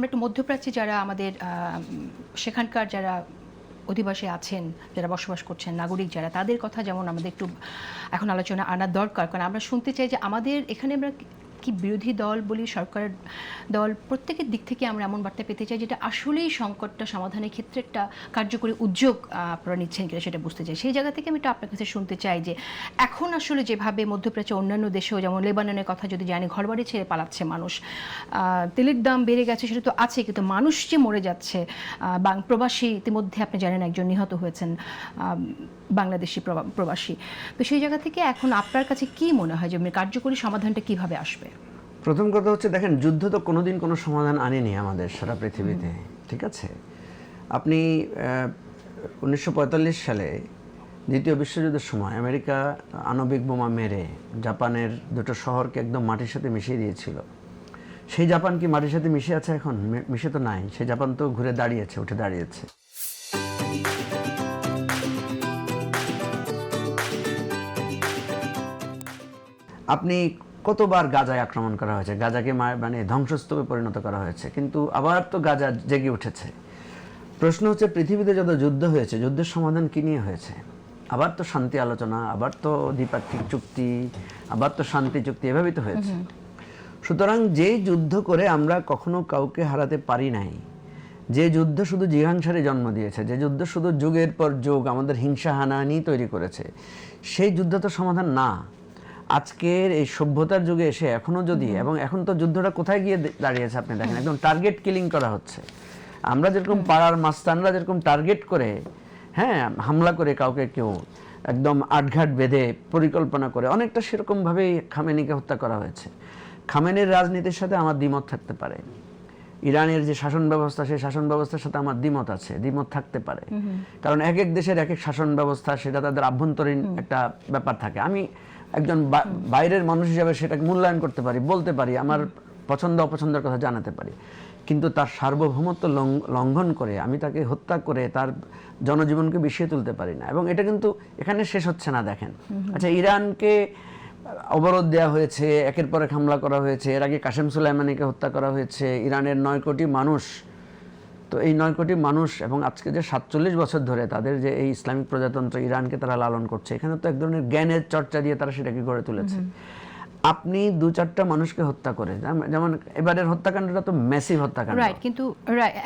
আমরা একটু মধ্যপ্রাচ্যে যারা আমাদের সেখানকার যারা অধিবাসী আছেন, যারা বসবাস করছেন, নাগরিক যারা, তাদের কথা যেমন আমাদের একটু এখন আলোচনা আনার দরকার। কারণ আমরা শুনতে চাই যে আমাদের এখানে আমরা কি বিরোধী দল বলি, সরকারের দল, প্রত্যেকের দিক থেকে আমরা এমন বার্তা পেতে চাই যেটা আসলেই সংকটটা সমাধানের ক্ষেত্রে একটা কার্যকরী উদ্যোগ আপনারা নিচ্ছেন কিনা সেটা বুঝতে চাই। সেই জায়গা থেকে আমি একটু আপনার কাছে শুনতে চাই যে এখন আসলে যেভাবে মধ্যপ্রাচ্যে অন্যান্য দেশেও, যেমন লেবাননের কথা যদি জানি, ঘরবাড়ি ছেড়ে পালাচ্ছে মানুষ, তেলের দাম বেড়ে গেছে সেটা তো আছে, কিন্তু মানুষ যে মরে যাচ্ছে, প্রবাসী ইতিমধ্যে আপনি জানেন একজন নিহত হয়েছেন, বাংলাদেশি প্রবাসী। তো সেই জায়গা থেকে এখন আপনার কাছে কি মনে হয় যে কার্যকরী সমাধানটা কিভাবে আসবে? প্রথম কথা হচ্ছে, দেখেন, যুদ্ধ তো কোনোদিন কোনো সমাধান আনেনি আমাদের সারা পৃথিবীতে, ঠিক আছে? আপনি 1945 সালে দ্বিতীয় বিশ্বযুদ্ধের সময় আমেরিকা আণবিক বোমা মেরে জাপানের দুটো শহরকে একদম মাটির সাথে মিশিয়ে দিয়েছিল। সেই জাপান কি মাটির সাথে মিশে আছে এখন? মিশে তো নাই। সেই জাপান তো ঘুরে দাঁড়িয়েছে, উঠে দাঁড়িয়েছে। আপনি কতবার গাজায় আক্রমণ করা হয়েছে, গাজাকে মানে ধ্বংসস্তূপে পরিণত করা হয়েছে, কিন্তু আবার তো গাজা জেগে উঠেছে। প্রশ্ন হচ্ছে, পৃথিবীতে যত যুদ্ধ হয়েছে, যুদ্ধের সমাধান কি নিয়ে হয়েছে? আবার তো শান্তি আলোচনা, আবার তো দ্বিপাক্ষিক চুক্তি, আবার তো শান্তি চুক্তি, এভাবেই তো হয়েছে। সুতরাং যে যুদ্ধ করে আমরা কখনো কাউকে হারাতে পারি নাই, যে যুদ্ধ শুধু জিহাংসারে জন্ম দিয়েছে, যে যুদ্ধ শুধু যুগের পর যুগ আমাদের হিংসা হানাহানি তৈরি করেছে, সেই যুদ্ধ তো সমাধান না। আজকের এই সভ্যতার যুগে এসে এখনো যদি, এবং এখন তো যুদ্ধটা কোথায় গিয়ে দাঁড়িয়েছে আপনি দেখেন, একদম টার্গেট কিলিং করা হচ্ছে। আমরা যেরকম পাড়ার মাস্তানরা যেরকম টার্গেট করে, হ্যাঁ, হামলা করে কাউকে কেউ একদম আটঘাট বেঁধে পরিকল্পনা করে, অনেকটা সেরকমভাবেই খামেনিকে হত্যা করা হয়েছে। খামেনির রাজনীতির সাথে আমার দ্বিমত থাকতে পারে, ইরানের যে শাসন ব্যবস্থা, সেই শাসন ব্যবস্থার সাথে আমার দ্বিমত আছে, দ্বিমত থাকতে পারে। কারণ এক এক দেশের এক এক শাসন ব্যবস্থা, সেটা তাদের আভ্যন্তরীণ একটা ব্যাপার থাকে। আমি একজন বাইরের মানুষ হিসাবে সেটাকে মূল্যায়ন করতে পারি, বলতে পারি, আমার পছন্দ অপছন্দের কথা জানাতে পারি, কিন্তু তার সার্বভৌমত্ব লঙ্ঘন করে আমি তাকে হত্যা করে তার জনজীবনকে বিষিয়ে তুলতে পারি না। এবং এটা কিন্তু এখানে শেষ হচ্ছে না। দেখেন, আচ্ছা, ইরানকে অবরোধ দেওয়া হয়েছে, একের পর এক হামলা করা হয়েছে, এর আগে কাসেম সুলাইমানিকে হত্যা করা হয়েছে, ইরানের 9 কোটি মানুষ। তো এই 9 কোটি মানুষ এবং আজকে যে 47 বছর ধরে তাদের যে এই ইসলামিক প্রজাতন্ত্র ইরানকে তারা লালন করছে, এখানে তো এক ধরনের জ্ঞানের চর্চা দিয়ে তারা সেটাকে গড়ে তুলেছে। আপনি 2-4টা মানুষকে হত্যা করে, যেমন এবারের হত্যাকাণ্ডটা তো ম্যাসিভ হত্যাকাণ্ড, রাইট, কিন্তু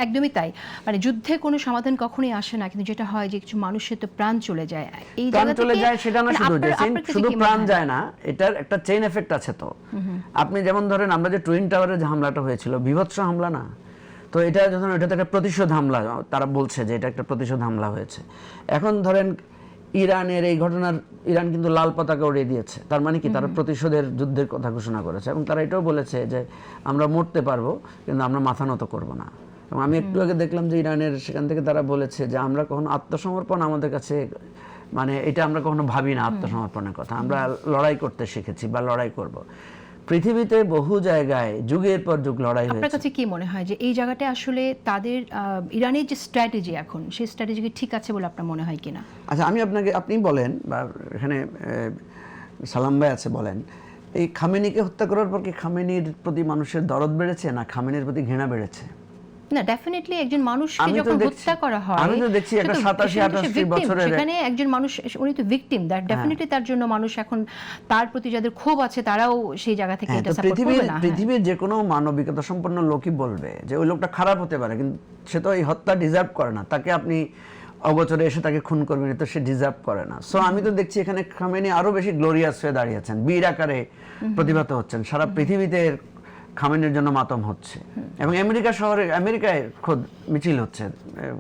একদমই তাই। মানে যুদ্ধে কোনো সমাধান কখনোই আসে না, কিন্তু যেটা হয় যে কিছু মানুষের তো প্রাণ চলে যায়। এই প্রাণ জায়গা চলে থেকে যায় সেটা না, শুধু প্রাণ যায় না, হয়? এটার একটা চেইন এফেক্ট আছে। তো আপনি যেমন ধরেন, আমরা যে টুইন টাওয়ারে যে হামলাটা হয়েছিল, বিভৎস হামলা না? তো এটা যখন, এটা তো একটা প্রতিশোধ হামলা, তারা বলছে যে এটা একটা প্রতিশোধ হামলা হয়েছে। এখন ধরেন ইরানের এই ঘটনার, ইরান কিন্তু লাল পতাকা উড়িয়ে দিয়েছে, তার মানে কি তারা প্রতিশোধের যুদ্ধের কথা ঘোষণা করেছে, এবং তারা এটাও বলেছে যে আমরা মরতে পারবো কিন্তু আমরা মাথা নত করবো না। এবং আমি একটু আগে দেখলাম যে ইরানের সেখান থেকে তারা বলেছে যে আমরা কখনো আত্মসমর্পণ, আমাদের কাছে মানে এটা আমরা কখনো ভাবি না আত্মসমর্পণের কথা, আমরা লড়াই করতে শিখেছি বা লড়াই করব। পৃথিবীতে বহু জায়গায় যুগের পর যুগ লড়াই হয়েছে। আপনার কাছে কি মনে হয় যে এই জায়গাটা আসলে তাদের ইরানের যে স্ট্র্যাটেজি এখন, সেই স্ট্র্যাটেজি কি ঠিক আছে বলে আপনার মনে হয় কিনা? আচ্ছা, আপনি বলেন, বা এখানে সালাম ভাই আছে, বলেন, এই খামেনিকে হত্যা করার পর কি খামেনির প্রতি মানুষের দরদ বেড়েছে না খামেনির প্রতি ঘৃণা বেড়েছে? না, ডেফিনেটলি একজন মানুষকে যখন হত্যা করা হয়, আমি তো দেখছি একটা 87-88 বছরের সেখানে একজন মানুষ, উনি তো ভিকটিম, দ্যাট ডেফিনেটলি তার জন্য মানুষ এখন তার প্রতি যাদের ক্ষোভ আছে তারাও সেই জায়গা থেকে এটা সাপোর্ট করবে না। পৃথিবীর যে কোনো মানবিকতা সম্পন্ন লোকই বলবে যে ওই লোকটা খারাপ হতে পারে, কিন্তু সে তো এই হত্যা ডিজার্ভ করে না। তাকে আপনি অগোচরে এসে তাকে খুন করবেন, তো সে ডিজার্ভ করে না। সো আমি তো দেখছি এখানে খামেনি আরো বেশি গ্লোরিয়াস হয়ে দাঁড়িয়েছেন, বীর আকারে প্রতিভাত হচ্ছেন। সারা পৃথিবীতে খামেনির জন্য মাতম হচ্ছে, এবং আমেরিকায় খোদ মিছিল হচ্ছে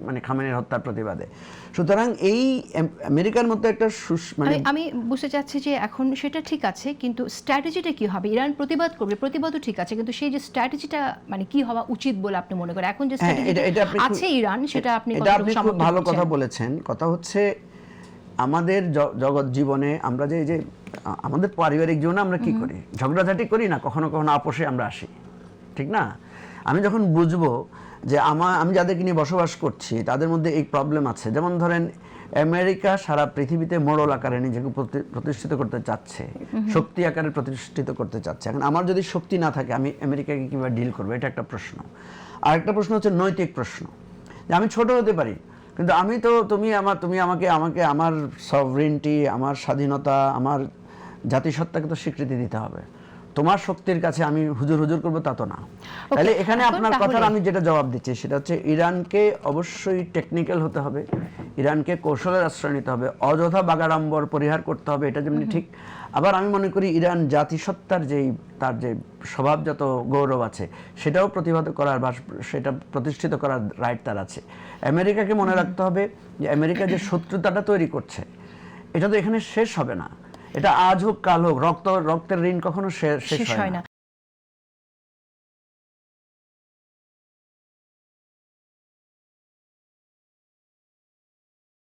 মানে খামেনির হত্যার প্রতিবাদে। সুতরাং এই আমেরিকার মতো একটা আমি বুঝতে চাচ্ছি যে এখন সেটা ঠিক আছে, কিন্তু স্ট্র্যাটেজিটা কি হবে? ইরান প্রতিবাদ করবে, প্রতিবাদও ঠিক আছে, কিন্তু সেই যে স্ট্র্যাটেজিটা মানে কি হওয়া উচিত বলে আপনি মনে করেন? এখন যে স্ট্র্যাটেজি আছে ইরান, সেটা আপনি খুব ভালো কথা বলেছেন। কথা হচ্ছে, আমাদের জগৎ জীবনে আমরা যে আমাদের পারিবারিক জীবনে আমরা কি করি, ঝগড়াঝাটি করি না, কখনো কখনো আপোষে আমরা আসি, ঠিক না? আমি যখন বুঝবো যে আমি যাদেরকে নিয়ে বসবাস করছি তাদের মধ্যে এই প্রবলেম আছে, যেমন ধরেন আমেরিকা সারা পৃথিবীতে মোড়ল আকারে নিজেকে প্রতিষ্ঠিত করতে চাচ্ছে, শক্তি আকারে প্রতিষ্ঠিত করতে চাচ্ছে। এখন আমার যদি শক্তি না থাকে, আমি আমেরিকাকে কিভাবে ডিল করবো, এটা একটা প্রশ্ন। আরেকটা প্রশ্ন হচ্ছে নৈতিক প্রশ্ন, যে আমি ছোট হতে পারি কিন্তু আমি তো তুমি আমাকে আমার সভরেন্টি, আমার স্বাধীনতা, আমার জাতিসত্তাকে তো স্বীকৃতি দিতে হবে। তোমার শক্তির কাছে আমি হুজুর হুজুর করবো তা তো না। তাহলে এখানে এখন আপনার তাহলে- কথার আমি যেটা জবাব দিচ্ছি সেটা হচ্ছে ইরানকে অবশ্যই টেকনিক্যাল হতে হবে, ইরানকে কৌশলের আশ্রয় নিতে হবে, অযথা বাগাড়ম্বর পরিহার করতে হবে, এটা যেমনি ঠিক। আবার আমি মনে করি ইরান জাতিসত্তার তার যে স্বভাবজাত গৌরব আছে সেটাও প্রতিবাদ করার বা সেটা প্রতিষ্ঠিত করার রাইট তার আছে। আমেরিকাকে মনে রাখতে হবে যে আমেরিকা যে শত্রুতাটা তৈরি করছে এটা তো এখানে শেষ হবে না, এটা আজ হোক কাল হোক, রক্তের ঋণ কখনো শেষ হয় না।